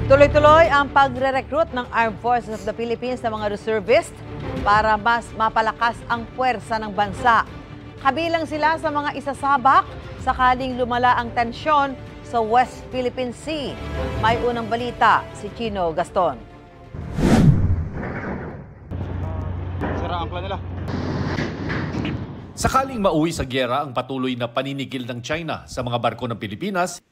Tuloy-tuloy ang pagre-recruit ng Armed Forces of the Philippines sa mga reservist para mas mapalakas ang puwersa ng bansa. Kabilang sila sa mga isasabak sakaling lumala ang tensyon sa West Philippine Sea. May unang balita si Chino Gaston. Sira ang plan nila. Sakaling mauwi sa gyera ang patuloy na paninigil ng China sa mga barko ng Pilipinas,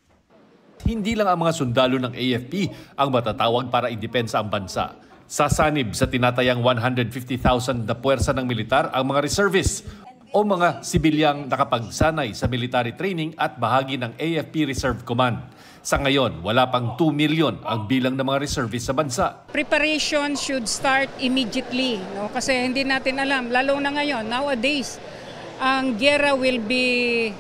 hindi lang ang mga sundalo ng AFP ang matatawag para idepensa ang bansa. Sasanib sa tinatayang 150,000 na puwersa ng militar ang mga reservists o mga sibilyang nakapagsanay sa military training at bahagi ng AFP Reserve Command. Sa ngayon, wala pang 2 million ang bilang ng mga reservists sa bansa. Preparation should start immediately, no? Kasi hindi natin alam, lalo na ngayon, nowadays, ang gera will be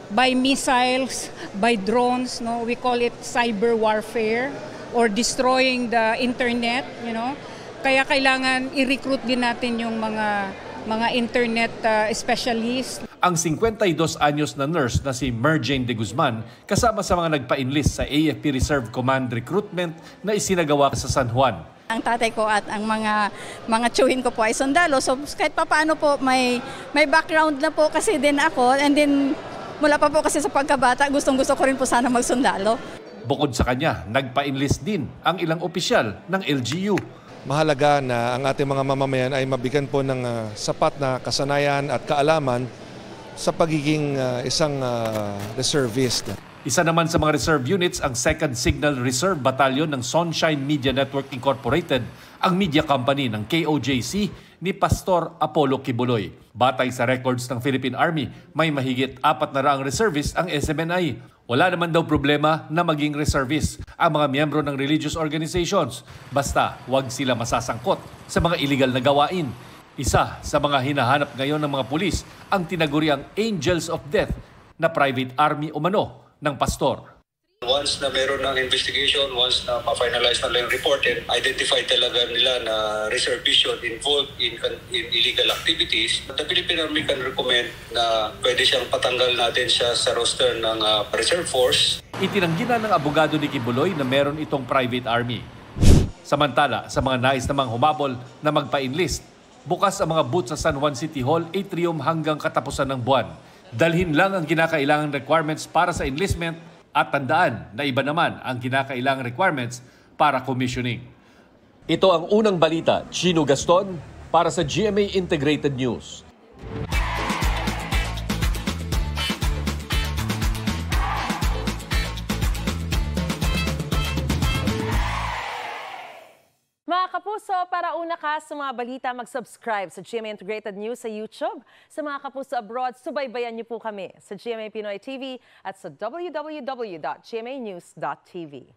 by missiles, by drones, no? We call it cyber warfare or destroying the internet, you know. Kaya kailangan i-recruit din natin yung mga internet specialists. Ang 52 anyos na nurse na si Merjane de Guzman kasama sa mga nagpa-enlist sa AFP Reserve Command recruitment na isinagawa sa San Juan. Ang tatay ko at ang mga tiyuhin ko po ay sundalo. So kahit papaano po may background na po kasi din ako, and then mula pa po kasi sa pagkabata, gustong-gusto ko rin po sana magsundalo. Bukod sa kanya, nagpa-enlist din ang ilang opisyal ng LGU. Mahalaga na ang ating mga mamamayan ay mabigyan po ng sapat na kasanayan at kaalaman sa pagiging isang reservist. Isa naman sa mga reserve units ang 2nd Signal Reserve Battalion ng Sunshine Media Network Incorporated, ang media company ng KOJC ni Pastor Apollo Kibuloy. Batay sa records ng Philippine Army, may mahigit 400 reservists ang SMNI. Wala naman daw problema na maging reservist ang mga miyembro ng religious organizations, basta huwag sila masasangkot sa mga illegal na gawain. Isa sa mga hinahanap ngayon ng mga pulis ang tinaguriang Angels of Death na private army umano ng pastor. Once na meron ng investigation, once na ma-finalize na lang yung report and identify talaga nila na reservation involved in illegal activities, the Philippine Army can recommend na pwede siyang patanggal natin siya sa roster ng Reserve Force. Itinanggi na ng abogado ni Kibuloy na meron itong private army. Samantala, sa mga nais namang humabol na magpa-enlist, bukas ang mga booth sa San Juan City Hall atrium hanggang katapusan ng buwan. Dalhin lang ang kinakailangang requirements para sa enlistment at tandaan na iba naman ang kinakailangang requirements para commissioning. Ito ang unang balita, Chino Gaston, para sa GMA Integrated News. Mga kapuso, para una ka sa mga balita, mag-subscribe sa GMA Integrated News sa YouTube. Sa mga kapuso abroad, subaybayan niyo po kami sa GMA Pinoy TV at sa www.gmanews.tv.